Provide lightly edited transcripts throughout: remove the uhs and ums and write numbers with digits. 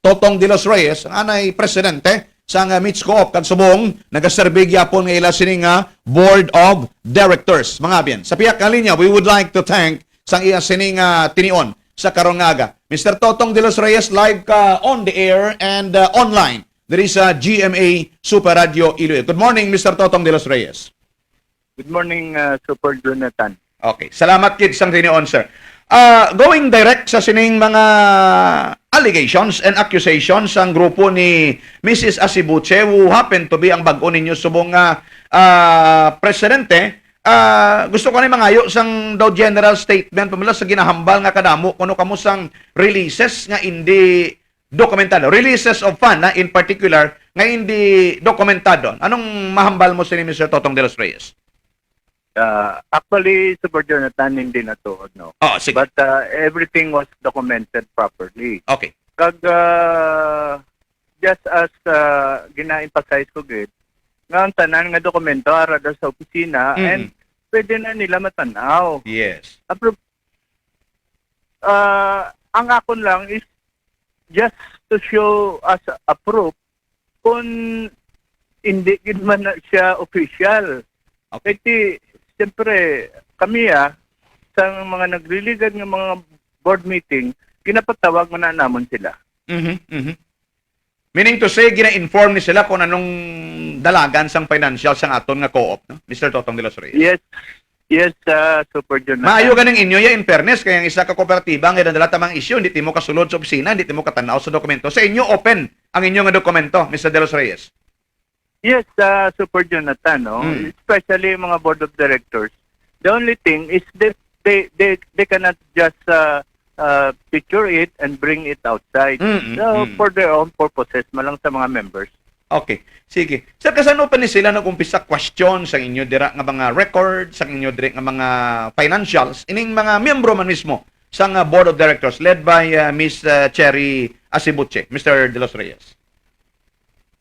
Totong de los Reyes, ang anay presidente sa Mitch Co-op kag subong nagaserbe gyapon nga ila sini nga Board of Directors. Mga biyan, sa piyak nga linya, we would like to thank sang iya sini nga tinion sa karong nga aga. Mr. Totong de los Reyes, live ka on the air and online. There is a GMA Super Radio Iloilo. Good morning, Mr. Totong de los Reyes. Good morning, Super Jonathan. Okay. Salamat kid sang tinion, sir. Going direct sa sining mga allegations and accusations ang grupo ni Mrs. Asibuche who happen to be ang bag-o ninyo subong presidente. Gusto ko na mangayo sang daw general statement pamula sa ginahambal nga kadamo kuno kamo sang releases nga hindi dokumentado. Releases of fund in particular nga hindi dokumentado. Anong mahambal mo sa ni Mr. Totong de los Reyes? Actually, Super Jonathan, hindi na to, no? Oh, sige. But everything was documented properly. Okay. Kag, just as gina-emphasize ko, gid, nga ang tanan nga dokumento ara daw sa opisina and pwede na nila matanaw. Yes. Ang akon lang is just to show as a proof kung hindi gid man na siya official. Okay. Kasi, siyempre, kami sa mga nagliligan ng mga board meeting, kinapatawag mo na namon sila. Meaning to say, gina-inform ni sila kung anong dalagan sang financial sang aton nga co-op, no? Mr. Totong de los Reyes. Yes. Yes, Super Jonathan. Maayo ganing inyo ya in fairness kaya ang isa ka kooperatiba nga dala tamang issue hindi mo kasulod sa opisina, hindi mo katanaw sa dokumento. Sa inyo open ang inyo nga dokumento, Mr. de los Reyes. Yes, Super Jonathan, no? Especially mga board of directors. The only thing is that they cannot just picture it and bring it outside. So, for their own purposes, malang sa mga members. Okay, sige. Sir, kasano pa ni sila nag-umpisa question sa inyo dira nga mga records, sa inyo dira nga mga financials, ining mga miyembro man mismo sa board of directors led by Miss Cherry Asibuche, Mr. de los Reyes.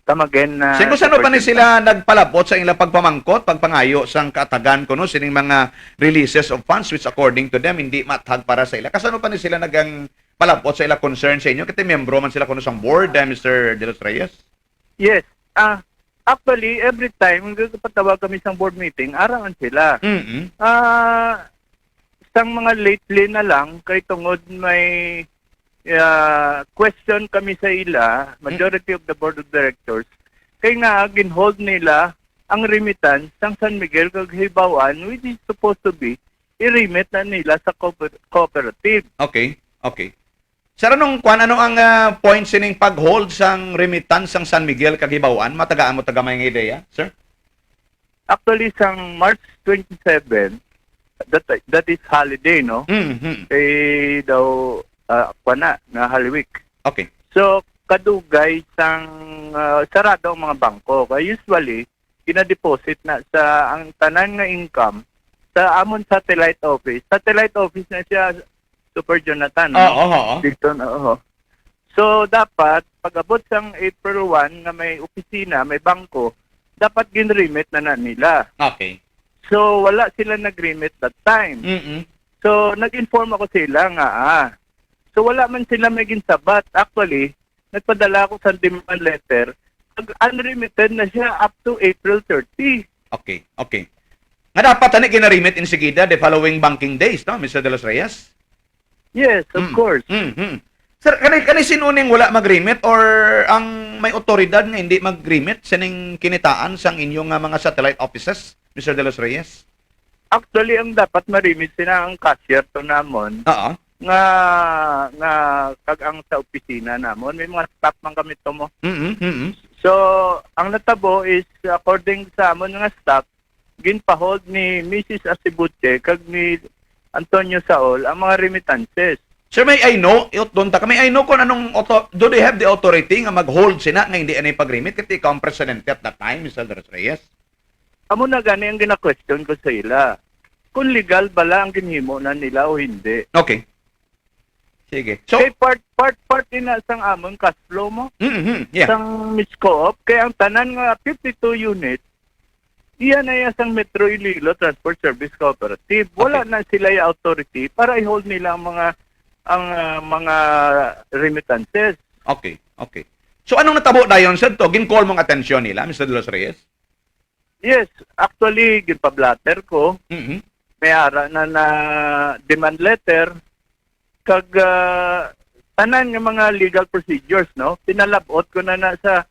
Come again, Sino saan pa ni sila nagpalabot sa ilang pagpamangkot, pagpangayo sang kaatagan kuno sining mga releases of funds which according to them hindi matag para sa ila. Kasano pa ni sila nagang palabot sa ila concern sa inyo? Kasi miyembro man sila kuno sang board, Mr. de los Reyes? Yes. Actually, every time patawag kami sa board meeting, arangan sila. Sang mga lately na lang, kay tungod may question kami sa ila, majority of the board of directors, kay nga ginhold nila ang remittance sang San Miguel kag Hibawan, which is supposed to be i-remit na nila sa cooperative. Okay, okay. Sir, ano ang point sining pag-hold sang remittance sang San Miguel kag Hibawan? Matagaan mo taga may ideya, sir? Actually, sang March 27, that is holiday, no? Eh, daw, nga Holy Week. Okay. So, kadugay sang sarado ang mga bangko. Kaya usually, kina-deposit na sa ang tanan nga income sa amon satellite office. Satellite office na siya, Super Jonathan. Oo. Dito na, So, dapat, pag-abot sang April 1 na may opisina, may bangko, dapat gin-remit na nila. Okay. So, wala sila nag-remit that time. So, nag-inform ako sila nga, So, wala man sila may ginsabat. Actually, nagpadala ako sa demand letter. Unremitted na siya up to April 30. Okay, okay. Nga dapat ani gina-remit in Sigida the following banking days, no, Mr. de los Reyes? Yes, of course. Sir, kanay sinuning wala mag-remit or ang may otoridad nga hindi mag-remit sining kinitaan sang inyong mga satellite offices, Mr. de los Reyes? Actually, ang dapat ma-remit sila ang cashier to namon. Oo. Nga kag ang sa opisina namon, may mga staff man kami to mo. So, ang natabo is according sa amon nga staff, ginpahold ni Mrs. Asibuche kag ni Antonio Saol ang mga remittances. Sir, may I know, doon ta kami, I know kung anong, do they have the authority nga mag-hold sina nga hindi anay pag-remit kasi ikaw ang presidente at that time, Mr. de los Reyes? Amo na gani ang gina-question ko sa ila. Kung legal bala ang ginhimo na nila o hindi. Okay. Sige. So, kay part ina sang amon cash flow mo. Yeah. Sang Mitch Co-op, kaya ang tanan nga 52 units, iyan na sang Metro Iloilo Transport Service Cooperative. Wala na sila yung authority para i-hold nila ang mga remittances. Okay, okay. So anong natabo dayon sa to? Gin-call mong atensyon nila, Mr. De Los Reyes? Yes, actually, ginpa-blatter ko. Mhm. May ara na demand letter kag tanan nga mga legal procedures, no? Pinalabot ko na sa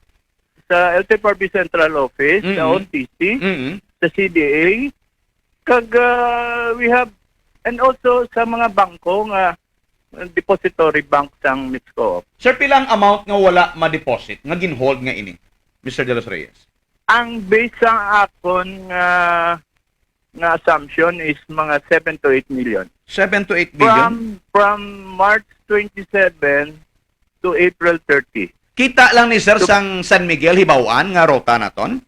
LTFRB Central Office, sa Mhm. ONTC, Mhm. sa CDA, kag we have, and also sa mga bangko nga depository bank sang Mitsco. Sir, pilang amount nga wala ma-deposit nga gin-hold nga ini, Mr. De Los Reyes? Ang base sa akon nga assumption is mga 7 to 8 million. 7 to 8 million? From March 27 to April 30. Kita lang ni Sir sang San Miguel Hibawaan nga rota naton?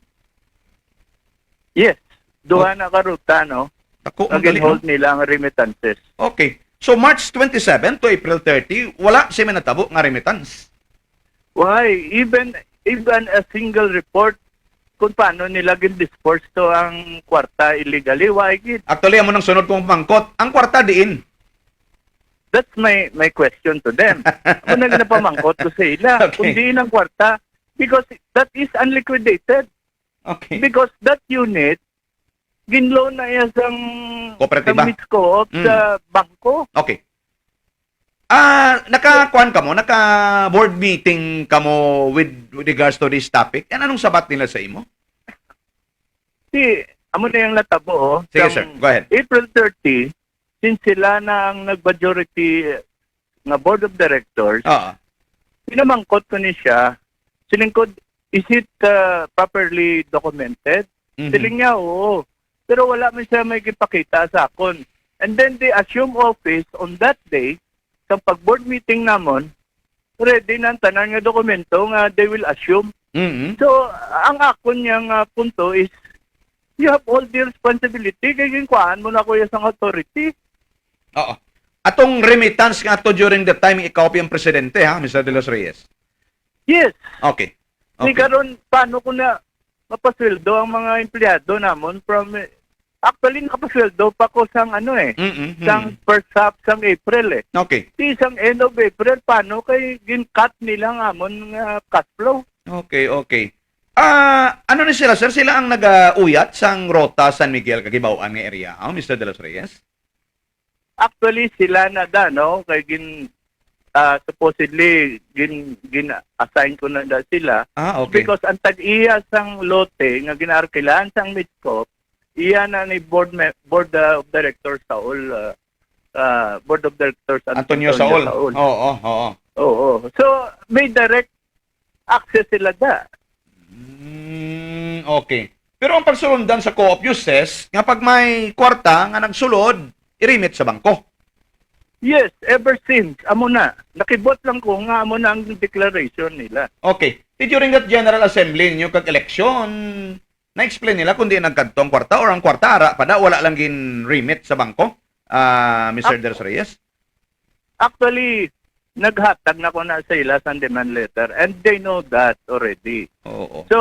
Yes. Duha na karuta, no? Ako, ang Again, galing, no? hold nila ang remittances. Okay. So March 27 to April 30, wala siya natabo nga remittance. Why? Even a single report kung paano nila gin-disperse to ang kwarta illegally, why gid? Actually, amo nang sunod kong pangkot, ang kwarta diin. That's my question to them. Ako na ginapamangkot ko sa ila. Okay. Kundi ng kwarta. Because that is unliquidated. Okay. Because that unit, ginloan na iya sang Kooperatiba. Mitsco sa bangko. Okay. Naka-kuan ka mo, naka-board meeting ka mo with regards to this topic. Anong sabat nila sa imo? Si, amo na yung natabo, oh. Sige, Sang sir. Go ahead. April 30, since sila na ang nag-majority nga board of directors, Oo. pinamangkot ko ni siya, silingkod, is it properly documented? Mhm. Siling niya, oo. Pero wala man siya may ipakita sa akon. And then they assume office on that day, sa pag-board meeting namon, ready na ang tanan nga dokumento nga they will assume. Mhm. So, ang akon niyang punto is, you have all the responsibility, kaya ginkuhaan mo na kuya sa authority. Oo. Atong remittance nga to during the time ikaw pa yung presidente, ha, Mr. De Los Reyes? Yes. Okay. Di Okay. karon paano ko na mapasweldo ang mga empleyado namon from actually nakapasweldo pa ko sang Mhm. sang first half sang April eh. Okay. Di sang end of April paano kay gin-cut nila nga amon nga cash flow. Okay, okay. Ano ni sila, sir? Sila ang nag-uyat sang Rota San Miguel Kagibawaan nga area, Mr. De Los Reyes? Actually sila na no kay supposedly assign ko na sila Okay. because ang tag-iya sang lote nga ginarkilaan sang Mitsco iya na ni board of directors Saul board of directors Antonio Saul. Oo, oo. Oo. So may direct access sila da. Okay. Pero ang pagsulundan sa co-op uses, nga pag may kwarta nga nagsulod, i-remit sa bangko. Yes, ever since amo na nakibot lang ko nga amo na ang declaration nila. Okay. During that General Assembly ninyo kag election, na-explain nila kung di nagkadtong kwarta or ang kwarta ara pada wala lang gin remit sa bangko, Mr. De Los Reyes? Actually, naghatag na ko na sa ila sa demand letter and they know that already. Oo. So,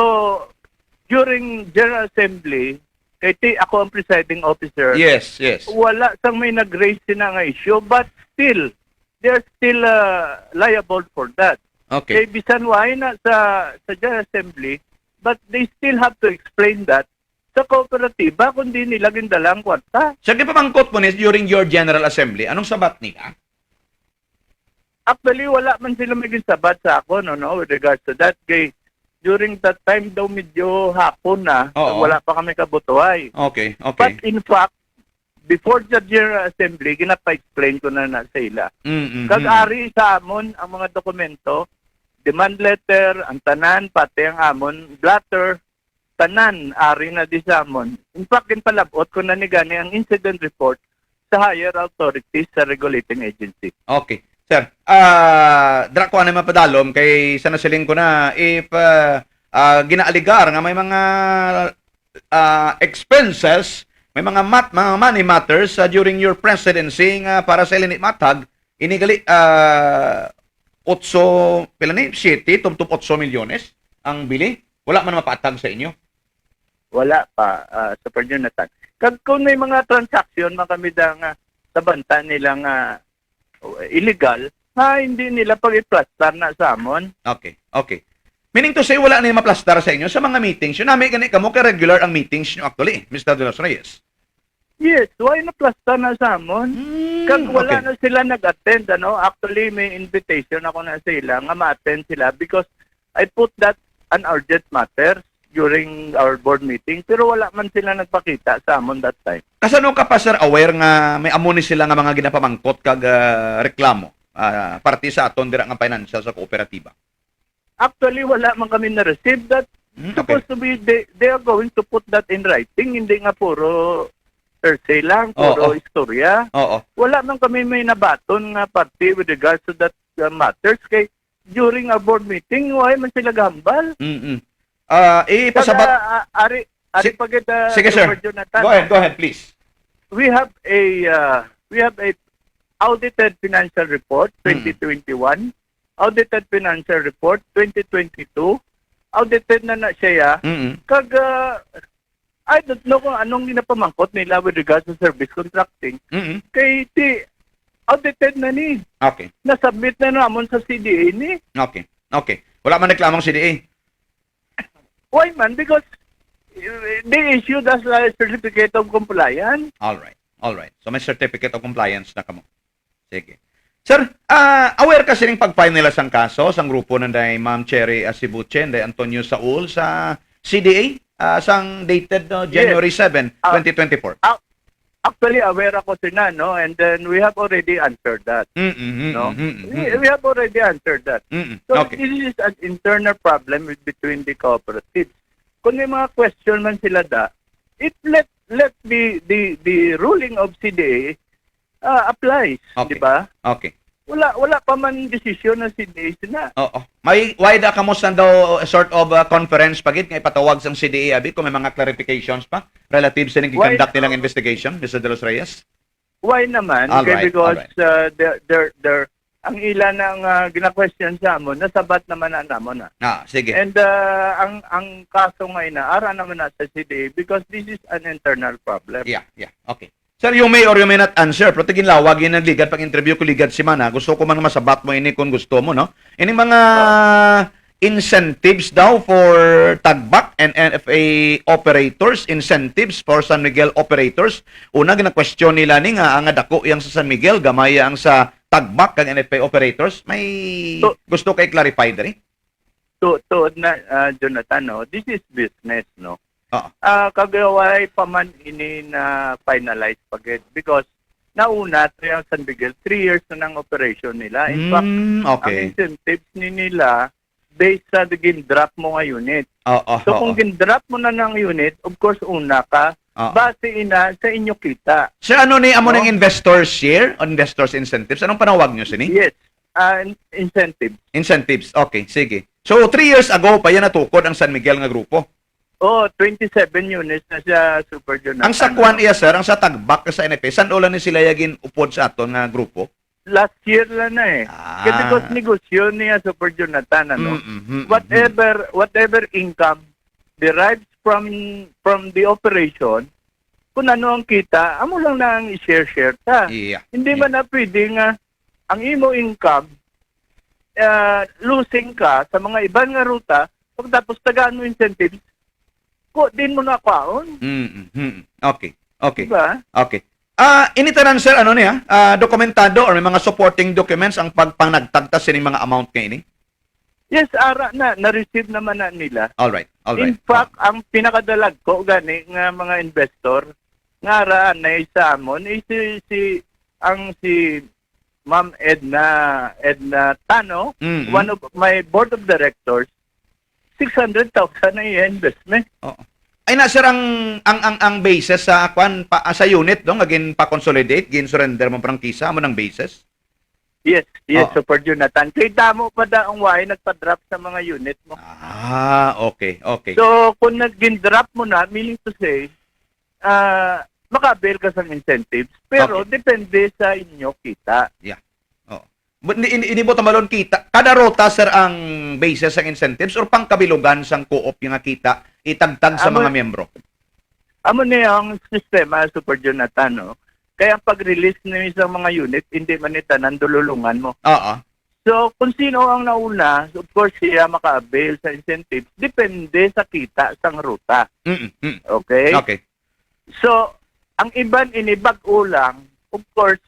during General Assembly, kay ako ang presiding officer, Yes, yes. wala sang may nag-raise sila nga issue, but still, they're still liable for that. Okay. Kay bisan why na sa General Assembly, but they still have to explain that sa kooperatiba kung di nila gindalang kwarta. Sige pa bangkot mo ni during your General Assembly, anong sabat nila? Actually, wala man sila maging sabat sa ako, no, with regards to that. Kay during that time daw medyo hapon na, Oo. wala pa kami kabutuhay. Okay, okay. But in fact, before the General Assembly, ginapa-explain ko na sa ila. Kag-ari sa amon ang mga dokumento, demand letter, ang tanan, pati ang amon, blatter, tanan, ari na di sa amon. In fact, ginpalabot ko na ni gani ang incident report sa higher authorities sa regulating agency. Okay. Sir, dra ko na mapadalom kay sa nasiling ko na if ginaaligar nga may mga expenses, may mga mga money matters during your presidency nga para sa ilinit matag, inigali 8 pila ni 7 tumtup 8 milyones ang bili. Wala man mapatag sa inyo. Wala pa, Super Jonathan. Kag kung may mga transaction, mga kami nga sa banta nilang illegal, nga hindi nila pag-i-plaster na sa amon. Okay, okay. Meaning to say, wala na yung maplastar sa inyo sa mga meetings. Yun namin ganit kamo ka-regular ang meetings nyo actually, Mr. De Los Reyes. Yes, why na plaster na sa amon? Kag wala okay. na sila nag-attend, ano? Actually, may invitation ako na sila nga ma-attend sila because I put that an urgent matter during our board meeting pero wala man sila nagpakita sa amon that time. Kasano ka pa, sir, aware nga may amuni sila nga mga ginapamangkot kag reklamo parte sa aton dira nga financial sa kooperatiba? Actually, wala man kami na-receive that. Okay. Supposed to be, they are going to put that in writing. Hindi nga puro hearsay lang, puro istorya. Oo. Wala man kami may nabaton nga party with regards to that matters. Kay during our board meeting, why man sila gambal? Ipasabat. Ari Si- pagit, Sige, sir. Robert Jonathan, Go ahead, please. we have a audited financial report 2021, audited financial report 2022, audited na siya. Mm-mm. Kag I don't know kung anong ginapamangkot nila with regards to service contracting. Mm-mm. Kay audited na ni. Okay. Nasubmit na namon sa CDA ni. Okay. Okay. Wala man reklamong CDA. Why man? Because they issued us a certificate of compliance. All right. So may certificate of compliance na kamo. Sige. Sir, aware ka sining pag-file nila sang kaso sang grupo ng day Ma'am Cherry Asibuche and day Antonio Saul sa CDA sang dated January 7, 2024. Actually, aware ako sina, no? And then we have already answered that. No? We have already answered that. So Okay. this is an internal problem between the cooperatives. Kung may mga question man sila let the ruling of CDA applies, Okay. di ba? Okay. Wala pa man desisyon ng CDA sina. Oo. May wide ka mo sa daw sort of conference pagit nga ipatawag sang CDA abi kung may mga clarifications pa relative sa nag-conduct nilang investigation, Mr. De Los Reyes? Why naman? Alright, Because they're ang ilan ng gina-question sa amon, nasabat naman na namon na. Sige. And ang kaso ngayon na ara naman na sa CDA because this is an internal problem. Yeah. Okay. Sir, you may or you may not answer. Pero tigin lawag yun ng ligad. Pag-interview ko ligad si Mana, gusto ko man masabat mo ini kung gusto mo, no? Ini mga incentives daw for Tagbak and NFA operators, incentives for San Miguel operators. Una, gina-question nila ni nga, ang dako yang sa San Miguel, gamaya ang sa Tagbak kag NFA operators. May gusto kay clarify diri? Tuod na, Jonathan, no? This is business, no? Oo. Kagaway pa man ini na finalize pagit because nauna yung San Miguel 3 years na ng operation nila. In fact, okay. ang incentives nila based sa gin-drop mo nga unit. So kung gin-drop mo na ng unit, of course una ka, base ina sa inyo kita. Sir, ano ni amo ng investors share? Investors incentives? Anong panawag nyo sini? Yes, incentives. Incentives. Okay, sige. So 3 years ago pa yan natukod ang San Miguel nga grupo. 27 units na siya, Super Jonathan. Ang sa kwan iya, sir, ang sa Tagbak sa NFA, saan ulan ni sila yagin upod sa aton nga grupo? Last year lang na eh. Kasi because negosyo niya, Super Jonathan, ano? Whatever income derives from the operation, kung ano ang kita, amo lang na ang i-share ta. Yeah. Hindi man na pwede nga ang imo income, losing ka sa mga ibang nga ruta, pagtapos tagaan mo incentives, din mo na kwaon. Okay. Diba? Okay. Initaran, sir, ano niya? Dokumentado or may mga supporting documents ang pagpanagtagtas sining mga amount kay ini? Yes, ara na-receive naman na nila. All right. In fact, ang pinakadalag ko gani nga mga investor nga ara na isa amon si Ma'am Edna Tano, one of my board of directors, 600,000 na i-investment. Ay na, sir, ang basis sa sa unit no agin pa consolidate gin surrender mo prangkisa mo ng basis? Yes, Super Jonathan. Kay damo pa da ang way nagpa-drop sa mga unit mo. Okay. So kung nag-drop mo na, meaning to say, maka-avail ka sa incentives, pero depende sa inyo kita. Yeah. Hindi mo tamalon kita. Kada rota, sir, ang basis ng incentives or pangkabilugan sang co-op yung kita itagtag sa mga miyembro? Amo na yung sistema, Super Jonathan, no? Kaya ang pag-release ng isang mga unit, hindi man ita nandululungan mo. Oo. So, kung sino ang nauna, of course, siya maka-avail sa incentives. Depende sa kita sang ruta. Okay? Okay. So, ang iban inibag-o lang, of course,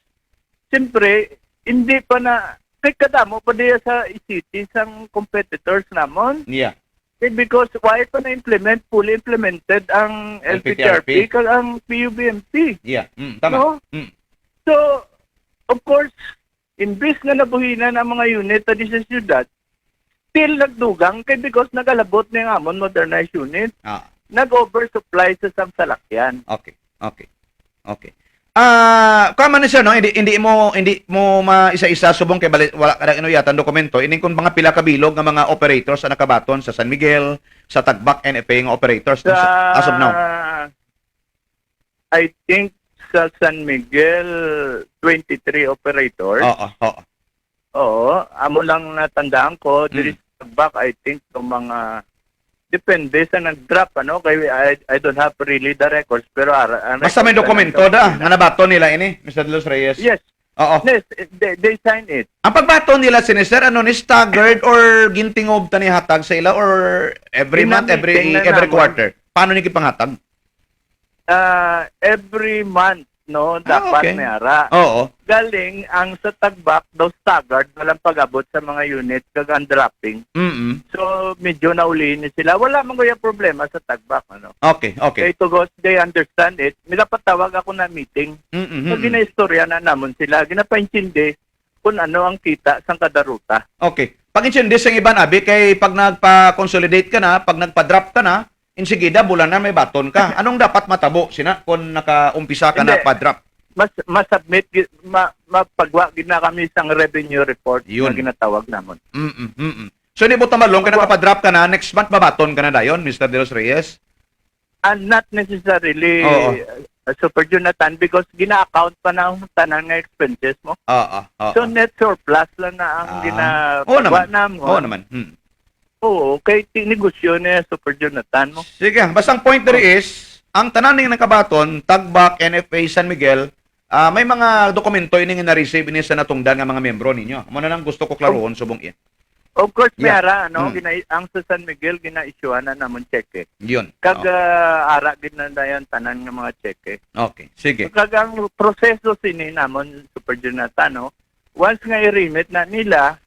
siyempre, hindi pa na, kay kadamo pa diya sa city sang competitors namon. Yeah. Because why pa na-implement, fully implemented ang LPTRP kag ang PUBMP. Yeah. Tama. No? So, of course, imbis na nabuhinan ang mga unit sa sa syudad, still nagdugang kay because nagalabot na yung amon modernized unit. Nag-oversupply sa samsalakyan. Okay. Kama ni sir, no, hindi mo maisa-isa subong kay wala ka na yata dokumento ini kung mga pila ka bilog nga mga operators na nakabaton sa San Miguel, sa Tagbak NFA nga operators as of now. I think sa San Miguel 23 operators. Oo, amo lang natandaan ko diri sa Tagbak I think to mga depende sa nag-drop kay I don't have really the records pero basta may dokumento nga nabaton nila ini Mr. De Los Reyes. Yes. Oo. Yes, they sign it. Ang pagbaton nila sinister ni staggered or gintingob tani hatag sa ila or every month, every quarter? Paano ni gipanghatag? Every month dapat okay. may ara. Oo. Galing ang sa Tagbak daw staggered walang pag-abot sa mga unit kag ang dropping. So medyo naulihin sila. Wala man kuya problema sa Tagbak Okay. Kay tugos they understand it. May napatawag ako na meeting. So ginaistorya na namon sila. Ginapaintindi kung ano ang kita sa kada ruta. Okay. Pag-intindi sa iban abi kay pag nagpa-consolidate ka na, pag nagpa-drop ka na, insigida bulan na may baton ka. Anong dapat matabo sina kung nakaumpisa ka na pa-drop? Mas-submit, mapagwa gina kami sang revenue report na ginatawag namon. So, hindi mo tamalong ka nakapadrop ka na, next month babaton ka na dayon, Mr. De Los Reyes? Not necessarily, Super Jonathan, because gina-account pa na ang tanan nga expenses mo. So, net surplus lang na ang ginapagwa namon. Oo naman. Oo, kay tinegosyo ni Super Jonathan mo. Sige, basta ang point there is, ang tanan ng nakabaton, Tagbak, NFA, San Miguel, may mga dokumento ini nga na-receive ini sa natungdan nga mga membro ninyo. Amo na lang gusto ko klaroon subong iyan. Of course, may ara, ang sa San Miguel, gina-issuean na namon cheque. Yun. Kag ara, ginandayan tanan nga mga cheque. Okay, sige. Kag ang proseso sini namon, Super Jonathan, once nga i-remit na nila,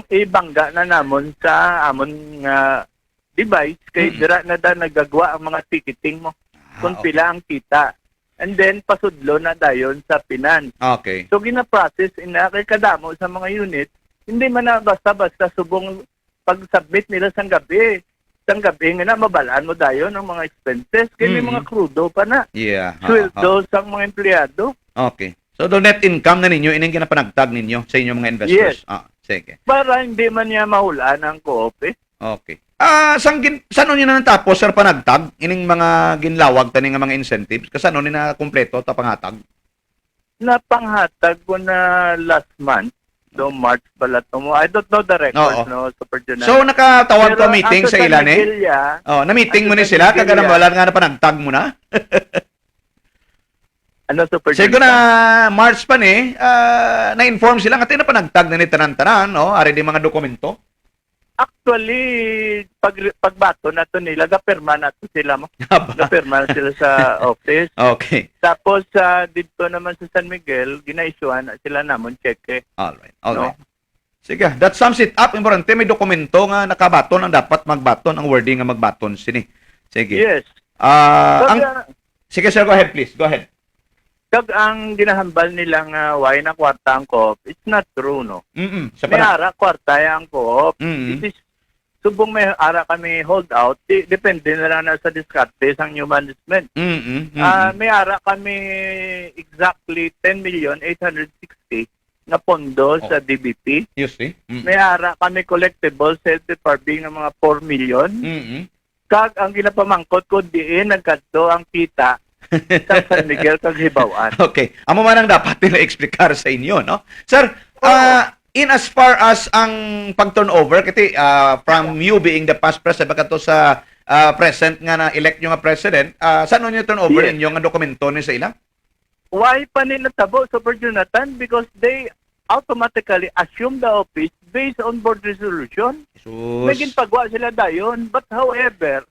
ibangga na namon sa amon nga device kay dira na nagagawa ang mga ticketing mo kung pila ang kita and then pasudlo na dayon sa finance. Okay. So gina-process ina kay kadamo sa mga unit hindi man na basta-basta subong pag-submit nila sang gabi nga na mabalaan mo dayon ang mga expenses kay may mga krudo pa na. Yeah. Sweldo sang mga empleyado. Okay. So the net income na ninyo ining ginapanagtag ninyo sa inyong mga investors. Yes. Sige. Para hindi man niya mahulaan ang co-op Okay. Saan nyo na natapos, sir, panagtag? Ining mga ginlawag tani nga mga incentives? Kasano ni na kumpleto ta panghatag? Napanghatag ko na last month. So March pala to mo. I don't know the records, Super Jonathan. So nakatawag to meeting sa ilan na-meeting mo ni sila? Kagana wala nga na panagtag mo na? Super Siguro na March pa ni, na-inform sila nga na panagtag na ni tanan-tanan, ari di mga dokumento? Actually, pagbato na to nila, gapirma na to sila mo. Gapirma na sila sa office. Okay. Tapos, dito naman sa San Miguel, gina-issuean na sila namon cheque. Alright. Sige, that sums it up. Importante, may dokumento nga nakabaton ang dapat magbaton, ang wording nga magbaton. Sige. Yes. Sige, sir, go ahead, please. Go ahead. Kag ang ginahambal nilang why na kwarta ang co-op, it's not true, no? May ara kwarta ang co-op. It is, subong may ara kami hold out, depende na lang sa diskarte sang new management. May ara kami exactly 10,860,000 na pondo sa DBP. You see? May ara kami collectible sa LTFRB ng mga 4 million. Kag ang ginapamangkot ko diin nagkadto ang kita sa San Miguel kag Hibawan. Okay. Amo man ang dapat nila explicar sa inyo, no? Sir, in as far as ang pag-turnover, kasi from you being the past president, baka to sa present nga na-elect nyo nga president, saan nyo turnover inyo nga dokumento ni sa ila? why pa nila tabo, Super Jonathan? Because they automatically assume the office based on board resolution. Naging pagwa sila dayon. But however,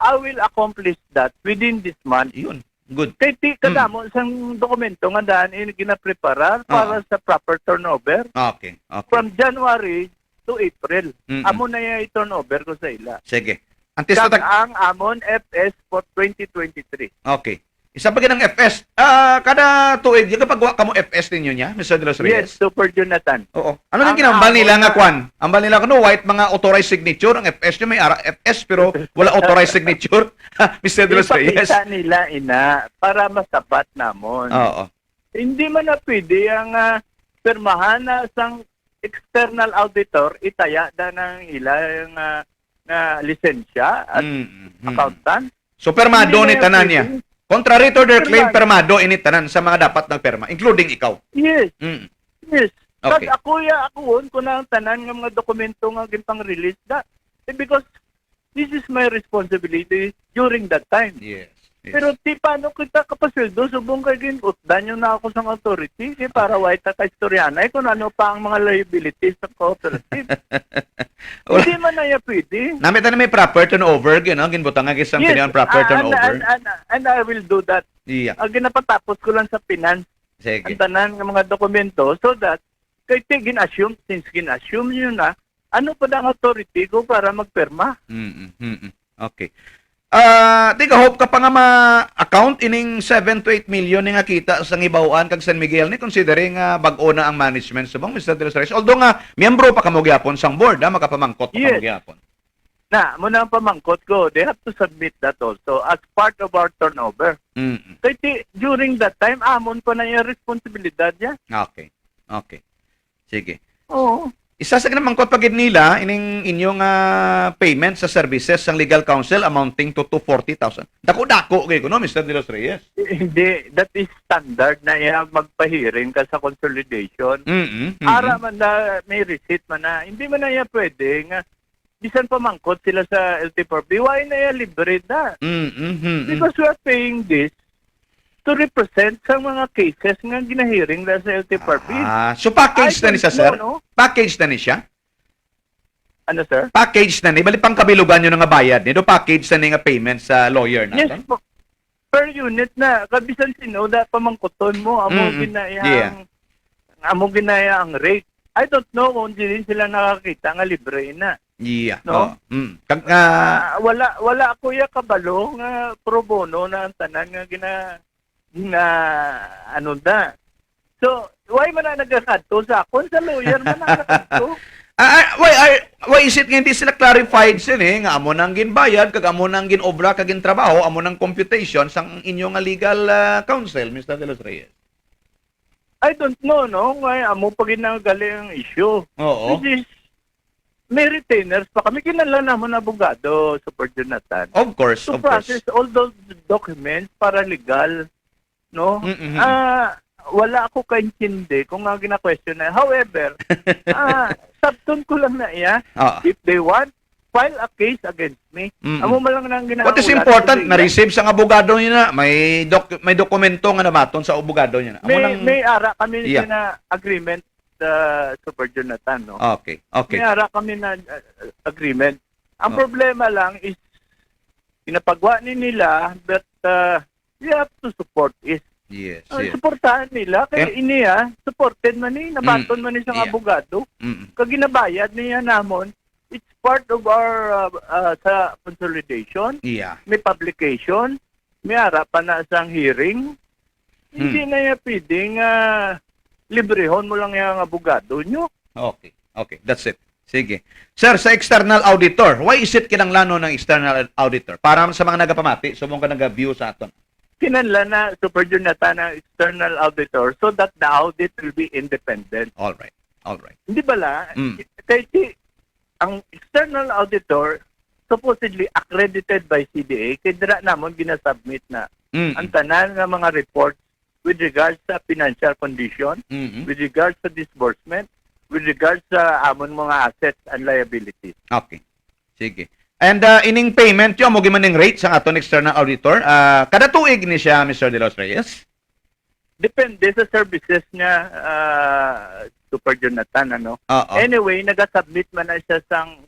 I will accomplish that within this month. Yun. Good. Kay ti kadamo sang dokumento nga daan ini ginapreparar para sa proper turnover Okay. Okay. from January to April. Mm-mm. Amo na yung turnover ko sa ila. Sige. Antes Kag na ang amon FS for 2023. Okay. Isa pa ng FS. Kada tuig, yung kapag kamo FS ninyo niya, Mr. De Los Reyes? Yes, Super Jonathan. Oo. Ano yung Ang kinambal amo nila nga na- kwan? Ambal nila kuno white mga authorized signature. Ang FS nyo may FS pero wala authorized signature. Mr. De Los Reyes. Ipakita nila ina para masabat namon. Oo. Hindi man na pwede ang pirmahan na sang external auditor itaya da ng ilang na lisensya at accountant. So permado Hindi ni na tanan pwede. niya. Contrary to their claim, Permado. permado ini tanan sa mga dapat nagperma, including ikaw. Yes, Mm. yes. Okay. Kag ako na ang tanan ng mga dokumento nga gintang release da. Because this is my responsibility during that time. Yes. Yes. Pero ti paano kita kapasweldo subong kay ginutdan nyo na ako sa authority kay para white ka istoryanay kung ano pa ang mga liabilities sa cooperative. Wala. Hindi man na ya pwede. Namit na may proper turnover, gino, ginbutang nga isang yes, proper turnover. And I will do that. Yeah. Ang ginapatapos ko lang sa finance Sige. ang tanan ng mga dokumento so that kay ti gin-assume, since gin-assume nyo na, ano pa ang authority ko para magperma? Okay. Tiga hope ka pa nga ma-account ining 7 to 8 million nga kita sa Ngibawaan kag San Miguel ni considering bag-o na ang management subong Mr. De Los Reyes. Although nga miyembro pa kamo gyapon sang board, makapamangkot pa kamo Yes. gyapon. Na, muna ang pamangkot ko, they have to submit that also as part of our turnover. Kaya during that time, amon pa na yung responsibilidad niya. Okay. Okay. Sige. Oo. Isa sa kinamangkot pagid nila ining inyong payment sa services sang legal counsel amounting to 240,000. Dako-dako kay ko no Mr. De Los Reyes. Hindi, that is standard na iya magpahiring ka sa consolidation. Ara man na may receipt man na, hindi man na iya pwede nga bisan pamangkot sila sa LT4B, why na iya libre na? Because we are paying this to represent sa mga cases nga ginahiring na sa LT4B. So package na ni siya, sir? No? Package na ni siya? Ano, sir? Package na ni. Bali pang kabilugan nyo nga bayad ni. Do package na ni nga payment sa lawyer Yes, natin? per unit na. Kabisan sinoda pamangkuton mo. Amo ginayang amo ginayang rate. I don't know kung din sila nakakita nga libre na. Yeah. No? Wala ako ya kabalo nga pro bono na ang tanan nga na ano da. So, why man na nagkakadto sa akon? Sa lawyer man nagkakadto. Why is it nga hindi sila clarified sin nga amo nang ginbayad kag amo nang ginobra kag gintrabaho amo nang computation sang inyong legal counsel Mr. De Los Reyes? I don't know no ngay amo pa ginagali ang issue. Oo. Which is may retainers pa kami kinala naman abogado Super Jonathan. Of course, To of course. process all those documents para legal no? Wala ako kaintindi kung nga gina-question na. However, sabton ko lang na iya, if they want, file a case against me. Amo man lang nang ginagawa. What is important, na-receive sa abogado niya na, may dokumento nga nabaton sa abogado niya na. May ara kami na agreement Super Jonathan, no? Okay, okay. May ara kami na agreement. Ang problema lang is, pinapagwa ni nila, but you have to support it. Yes, Suportahan nila kaya iniya supported man ni nabaton man ni sang abogado kag ginabayad niya namon it's part of our sa consolidation may publication may harapan na sang hearing hindi na ya pwedeng librehon mo lang yung abogado nyo. Okay, that's it. Sige. Sir, sa external auditor, why is it kinanglano ng external auditor? Para sa mga nagapamati, sumong ka nag-view sa aton. Kinanla na Super Jonathan ng external auditor so that the audit will be independent. All right. Hindi bala, kaya ang external auditor supposedly accredited by CDA, kaya namon ginasubmit na ang tanan ng mga reports with regards sa financial condition, with regards sa disbursement, with regards sa amon mga assets and liabilities. Okay. Sige. And ining payment yo mo gimaning rate sa aton external auditor. Kada tuig ni siya Mr. De Los Reyes. Depende sa services niya, Super Jonathan, ano. Oo. Anyway, nag-submit man na siya sang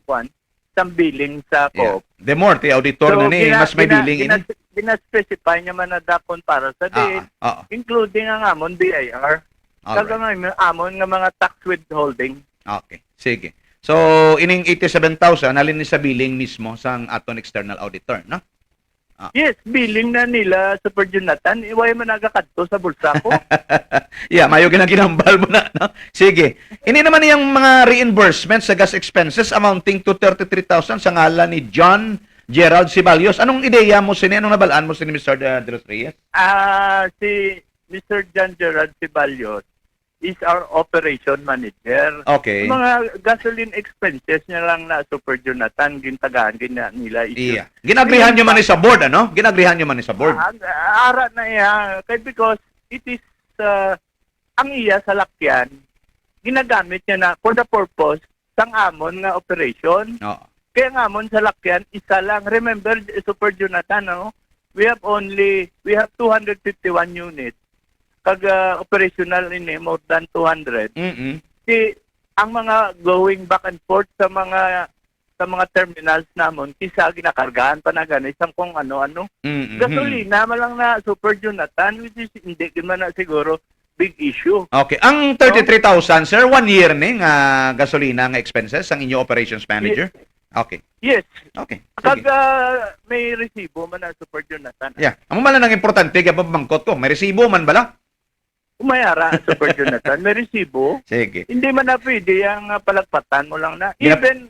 billing sa Yeah. co-op. The more, ti auditor na ni, mas may billing ini. Gina-specify niya man na dakon para sa din, Oo. including ang amon BIR. Kaga Alright. nga amon nga mga tax withholding. Okay. Sige. So, ining 87,000, alin ni sa billing mismo sang aton external auditor, no? Yes, billing na nila, Super Jonathan. Iway man nagakadto sa bulsa ko. Yeah, mayo ginambal mo na, no? Sige. Ini naman yung mga reimbursement sa gas expenses amounting to 33,000 sa ngalan ni John Gerald Ceballos. Anong ideya mo sini? Anong nabalaan mo sini, Mr. De Los Reyes? Si Mr. John Gerard Ceballos is our operation manager. Okay. Mga gasoline expenses niya lang na Super Jonathan, gintagaan nila. Iya. Ginagrihan nyo man ni sa board, ano? Ginagrihan nyo man ni sa board. Ara na iya. Kaya because it is, ang iya sa lakyan, ginagamit niya na for the purpose sang amon nga operation. Oo. Kaya nga amon sa lakyan, isa lang. Remember, Super Jonathan, no? We have 251 units. Kag operational ini more than 200. Mm-mm. Ang mga going back and forth sa mga terminals namon kisa ginakargahan pa na gani isang kung ano-ano. Mm-mm. Gasolina malang na Super Jonathan, which is hindi man na siguro big issue. Okay. Ang 33,000, sir, 1 year ni nga gasolina nga expenses ang inyo operations manager? Okay. Yes. Okay. Kag Sige. may resibo man na Super Jonathan. Yeah. Amo man lang ang importante kaya pabangkot ko. May resibo man bala? Umayara Super Jonathan, may resibo. Sige. Hindi man na pwede ang palagpatan mo lang na. Even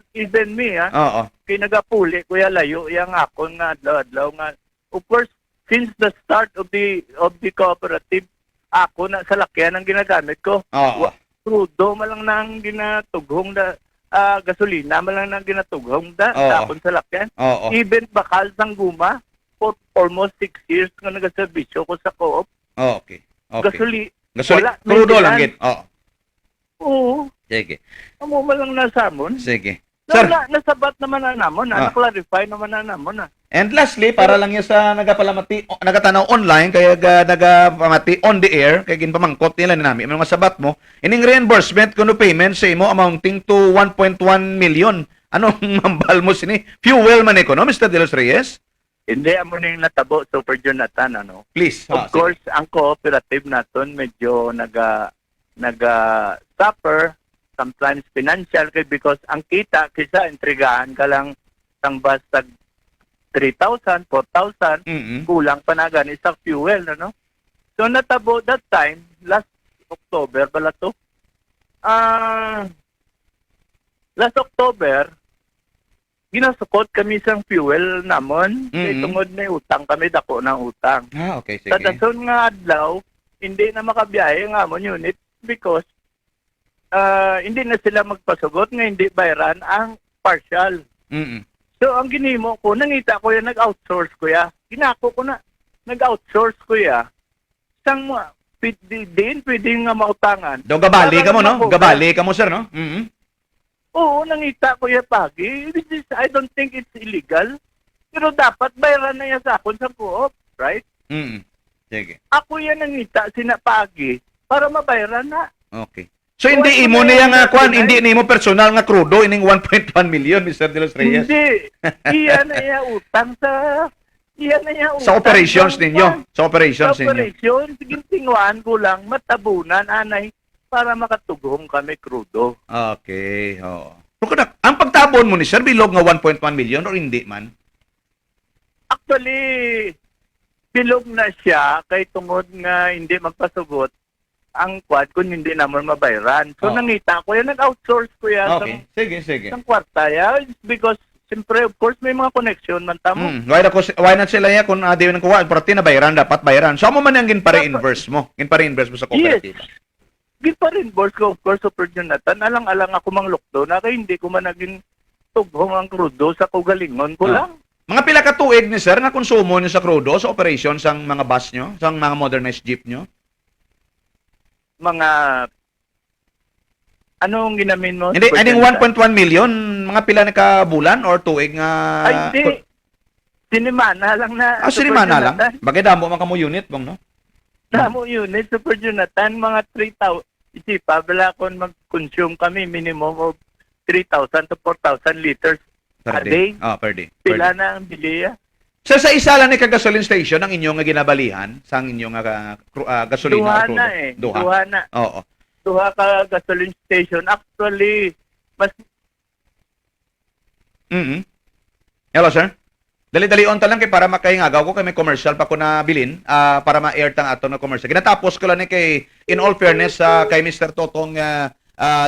me, Oo. kay nagapuli kuya layo yang akon nga adlaw nga. Of course, since the start of the cooperative, ako na sa lakyan ang ginagamit ko. Oo. Crudo malang nang ginatughong gasolina malang nang ginatughong Oo. tapon sa lakyan. Oo. Even bakal sang guma for almost 6 years nga nagaserbisyo ko sa co-op. Okay. Okay. Gasoli, wala, Crudo lang maintenance. gid. Oo. Oo. Sige. Amo malang nasamon. Sige. Sir, Nasabat naman na namon, na-clarify naman na namon. and lastly, para lang yung sa nagatanaw online, kaya nagapamati on the air, kaya ginpamangkot nila na namin, mga sabat mo, ining reimbursement kuno payment sa imo amounting to 1.1 million. Anong mambal mo sini? Fuel man ko, no, Mr. De Los Reyes? Hindi, amo ning natabo, Super Jonathan, ano. Please. Of course, ang cooperative naton medyo naga-suffer sometimes financial because ang kita kisa entregahan ka lang sang basta 3,000, 4,000, Mm-mm. kulang pa na gani sa fuel, ano? So natabo that time, last October pala to. Last October, ginasukot kami sang fuel namon. Kay tungod may utang kami, dako ng utang. Okay, sige. Sa dason nga adlaw, hindi na makabiyahe ang amon unit because hindi na sila magpasugot nga hindi bayaran ang partial. Mm-mm. So, ang ginimo ko, nangita ko yan, nag-outsource ko ya. Ginako ko na, nag-outsource ko ya. Sang pwede nga mautangan. Do gabali ka mo, no? Para Gabali ka mo, sir, no? Mm-mm. Oo, nangita ko ya pagi. Which is, I don't think it's illegal. Pero dapat bayaran na yan sa akon sa co-op, right? Mm-mm. Sige. Ako yan nangita sinapagi para mabayaran na. Okay. So hindi imo niya nga kwan, hindi nimo personal nga krudo ining 1.1 million, Mr. De Los Reyes. Hindi. Iyan na iya utang sa Sa operations ninyo. Sa operations Sa ninyo. operations, gintinguan ko lang matabunan anay para makatugong kami krudo. Okay. Oo. Pero ang pagtabon mo ni sir bilog nga 1.1 million or hindi man? Actually, bilog na siya kay tungod nga hindi magpasugot ang quad kung hindi naman mabayaran. So, Oo. nangita ko yan, nag-outsource ko yan Okay. Sige. sa kwarta yan because siyempre, of course, may mga connection man tamo. Why not sila ya kung di nang kuha, pero tinabayaran dapat bayaran. So mo man yang ginpare-inverse mo. Ginpare-inverse mo sa cooperative. Gid pa rin, boss ko, of course, Super Jonathan. Alang-alang ako mang lockdown na kay hindi ko man naging tughong ang krudo sa kugalingon ko lang. Mga pila ka tuig ni sir na konsumo niyo sa krudo sa operations sang mga bus nyo, sang mga modernized jeep nyo? Mga anong ginamin mo? Hindi, Super aning Jonathan? 1.1 million, mga pila na ka bulan or tuig nga... Ay, hindi. Sinimana lang na. Super Sinimana lang. Jonathan. Bagay damo man kamo unit bang no? Damo unit, Super Jonathan, mga 3,000. Isipa, bala kung mag-consume kami minimum of 3,000 to 4,000 liters a day. Per day. Sila na ang biliya. Sa isa lang ni ka-gasoline station ang inyong nga ginabalihan sa inyong gasolina. Duha na eh. Duha na. Oo. Duha ka gasoline station. Actually, mas Hello, sir. Dali-dali on ta lang kay para makahingagaw ko kay may commercial pa ko na bilin para ma-air tang ato na commercial. Ginatapos ko lang ni kay in all fairness kay Mr. Totong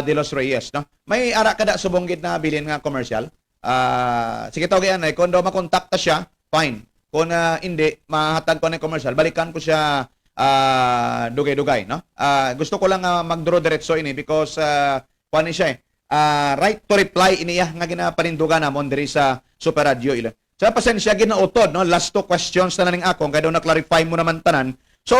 De Los Reyes, no. May ara kada subonggit na bilin nga commercial. Sige tawag kung do makontakta siya, fine. Kung hindi mahatag ko na commercial, balikan ko siya dugay-dugay, no. Gusto ko lang magduro diretso ini because kuan ni siya right to reply iniya nga ginapanindugan namon diri sa Super Radio ila. Sa pasensya ginautod no, last two questions na ning akong kay daw na-clarify mo naman tanan. So,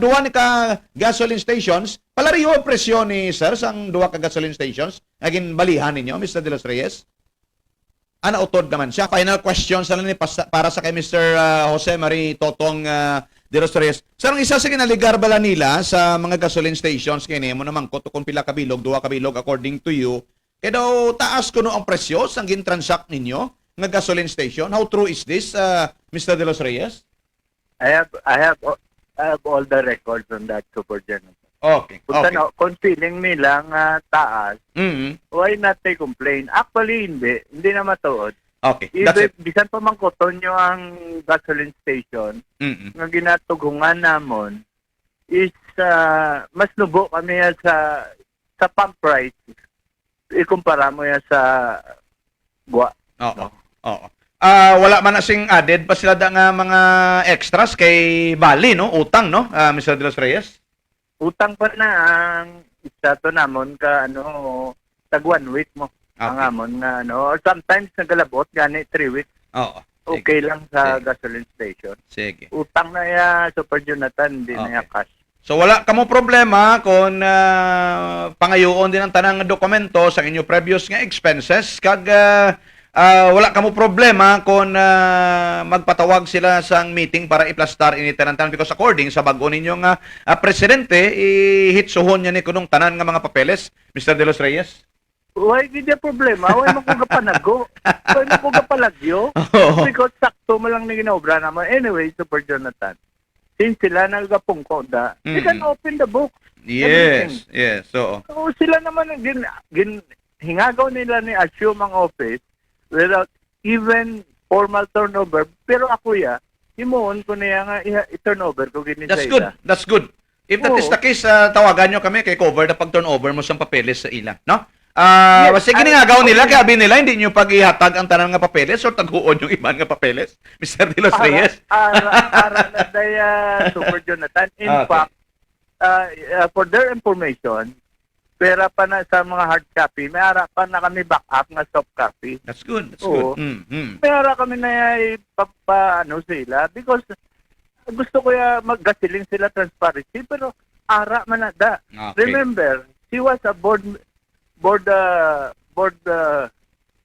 duwa ni ka gasoline stations, palariho ang presyo ni sir sang duwa ka gasoline stations. Naging balihan ninyo, Mr. De Los Reyes. Utod naman siya. Final questions na lang ni para sa kay Mr. Jose Marie Totong De Los Reyes. Sir, ang isa sa kinaligar bala nila sa mga gasoline stations kini mo naman ko kung pila ka bilog, duwa ka bilog according to you. Kaya daw taas kuno ang presyo sang gin-transact ninyo nga gasoline station. How true is this, Mr. De Los Reyes? I have all the records on that, Super Jonathan. Okay. Kung feeling nila nga taas, why not they complain? Actually, hindi na matuod. Okay, that's it. Bisan pa man koton nyo ang gasoline station, nga ginatugungan namon, is mas nubo kami sa pump price. Ikumpara mo yan sa buwa. Oo. Oo. Wala man asing added pa sila da nga mga extras kay Bali, no? Utang, no? Mr. De Los Reyes? Utang pa na ang isa to namon ka tag 1 week mo. Okay. Ang amon nga or sometimes nagalabot gani 3 weeks. Oo. Okay lang sa Sige. gasoline station. Sige. Utang na ya Super Jonathan, hindi na ya cash. So wala kamo problema kung pangayoon din ang tanang dokumento sa inyo previous nga expenses kag wala kamo problema kung magpatawag sila sang meeting para iplastar ini tanan because according sa bag-o ninyong presidente ihitsuhon niya ni kunong tanan nga mga papeles, Mr. De Los Reyes. Why di dia problema? Why mo ko panago? Why mo ko palagyo? Because sakto mo lang ni ginaobra naman. Anyway, Super Jonathan, since sila nagapungko da, they can open the book. Yes, yes. So sila naman hingagaw nila ni assume ang office without even formal turnover. Pero ako himuon ko niya nga i-turnover ko gini sa that's good. ila. That's good. If that is the case, tawagan nyo kami kay cover na pag-turnover mo sa papeles sa ila, no? Sige nga gawin nila, kaya nila, hindi nyo pag-ihatag ang tanan nga papeles or taghuon yung iban nga papeles, Mr. De Los Reyes. Ara na daya, Super Jonathan. In fact, for their information, pera pa na sa mga hard copy, may ara pa na kami backup nga soft copy. That's good. That's Oo. good. May ara kami na sila because gusto ko mag-gasiling sila transparency pero ara man na da. Okay. Remember, he was a board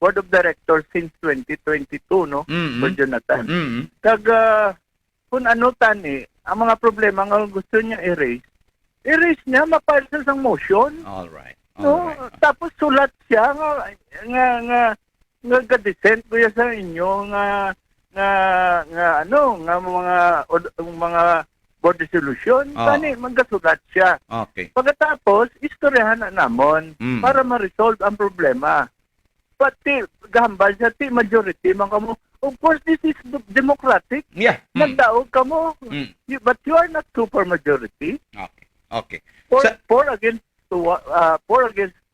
of directors since 2022, no? For Jonathan. Kag kung ano tani, ang mga problema nga gusto niya erase niya, mapile sa isang motion. All right. No? Tapos sulat siya nga ga-descent ko sa inyo nga mga board resolution. Tani, magkasulat siya. Okay. Pagkatapos, istoryahan na namon para ma-resolve ang problema. Pati, gahambal siya, majority, man kamo. Of course, this is democratic. Yeah. Nagdaog kamo. But you are not super majority. Okay. Okay. Four against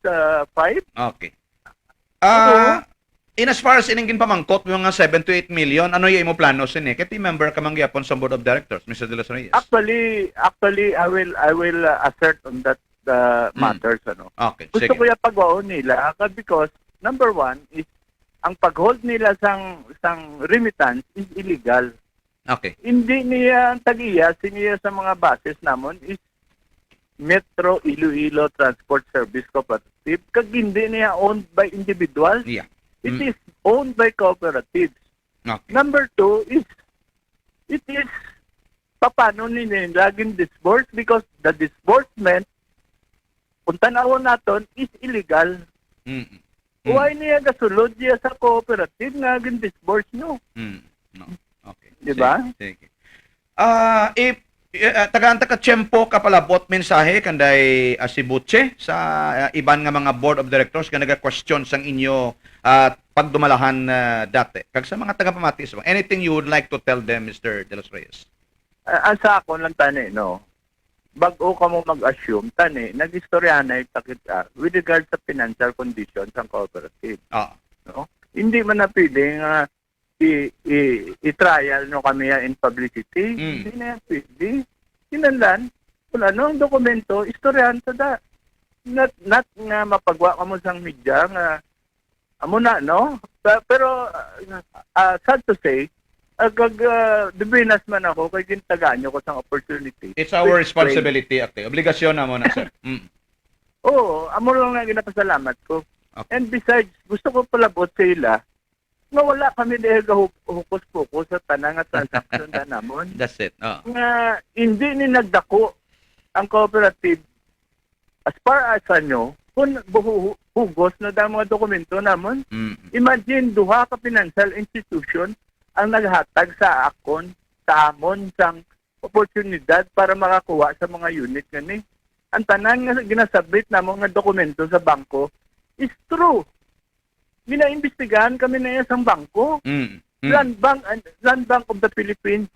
5. Okay. In as far as iningin pamangkot mo nga 7 to 8 million, ano yung imo plano sin kay member ka mangyapon sa board of directors, Mr. De Los Reyes? Actually, I will assert on that matters Okay. Gusto ko yung pagwaon nila because number one is ang pag-hold nila sang remittance is illegal. Okay. Hindi niya ang tag-iya siniya sa mga bases namon is Metro Iloilo Transport Service Cooperative kag hindi niya owned by individuals. Yeah. It is owned by cooperatives. Okay. Number two is it is paano nila disburse because the disbursement kung tanawon naton is illegal. Mm. Why niya gasulod niya sa cooperative nga disburse nyo? No. Okay. Di ba? Sige. If taga-anta ka tiyempo kapalabot mensahe kanday Asibutse sa iban nga mga board of directors nga naga-question sang inyo pagdumalahan dati. Kag sa mga taga-pamatis mo, anything you would like to tell them, Mr. De Los Reyes? Asa ako lang tani, no? Bago ka mo mag-assume, tani, nag-istorya na itakita with regard sa financial conditions ng cooperative. No? Hindi man na pwedeng i-trial no kami in publicity. Hindi na yan pwede. Kinanlan, wala no, ang dokumento, istoryahan sa da. Not nga mapagwa ka mo sa media nga, amo na, no? Pero, sad to say, dibinas man ako kay gintagaan nyo ko sa opportunity. It's our responsibility, ate. Obligasyon na mo na, sir. Oo, amo lang nga ginapasalamat ko. Okay. And besides, gusto ko palabot sa ila na wala kami dahil hukos-pukos sa tanang at transaction na namon. That's it. Nga hindi ni nagdako ang cooperative as far as ano, kung hugos na damo mga dokumento namon. Imagine, duha ka financial institution ang naghatag sa akon, sa amon, sang oportunidad para makakuha sa mga unit ngani. Ang tanan nga ginasabit na mga dokumento sa bangko is true. Ginaimbestigahan kami na isang bangko. Land Bank of the Philippines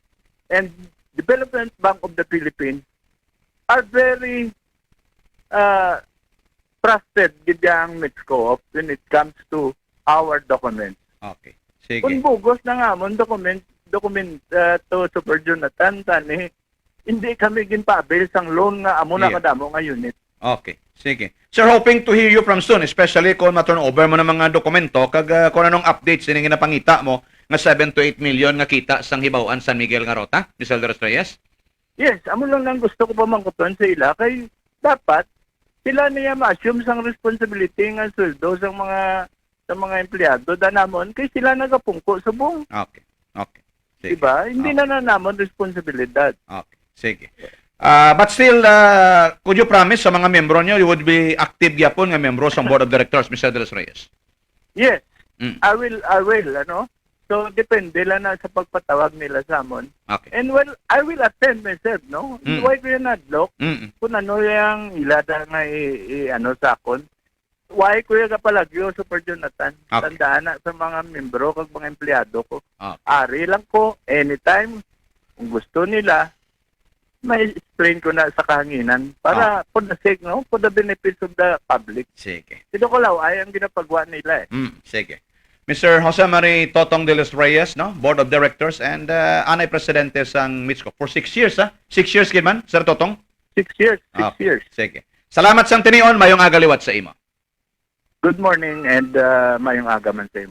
and Development Bank of the Philippines are very trusted gidang Mitscoop when it comes to our documents. Okay. Sige. Kung bugos na nga mon document to Super Jonathan tani, hindi kami ginpabil sang loan nga amo na kadamo nga unit. Okay. Sige. Sir, hoping to hear you from soon, especially kung ma-turn over mo ng mga dokumento kag kung anong updates sining ginapangita mo nga 7 to 8 million nga kita sang Hibawaan San Miguel nga rota, Mr. De Los Reyes? Yes, amo lang gusto ko pa mangkuton sa ila kay dapat sila niya ma-assume sang responsibility nga sweldo sa mga empleyado danamon kay sila nagapungko sa buong. Okay. Okay. Sige. Diba? Hindi na namon responsibilidad. Okay. Sige. But still, could you promise sa mga membro nyo, you would be active gyapon nga membro sa board of directors, Mr. De Los Reyes? Yes. I will, ano? So, depende lang na sa pagpatawag nila sa amon. Okay. And well, I will attend myself, no? Why ko yan adlock? Kung ano yung ilada nga ano sa akon. Why ko yung kapalagyo, Super Jonathan? Okay. Tandaan na sa mga membro kag mga empleyado ko. Okay. Ari lang ko, anytime, kung gusto nila, may explain ko na sa kahanginan para for the sake, no? For the benefits of the public. Sige. Dito ko law, ay ang ginapagawa nila eh. Sige. Mr. Jose Marie Totong de los Reyes, no? Board of Directors and anay presidente sang Mitsco for 6 years, ha? 6 years, Kidman, Sir Totong? 6 years, 6 Okay. years. Sige. Salamat sang tinion, mayong agaliwat sa imo. Good morning and mayong aga man sa inyo.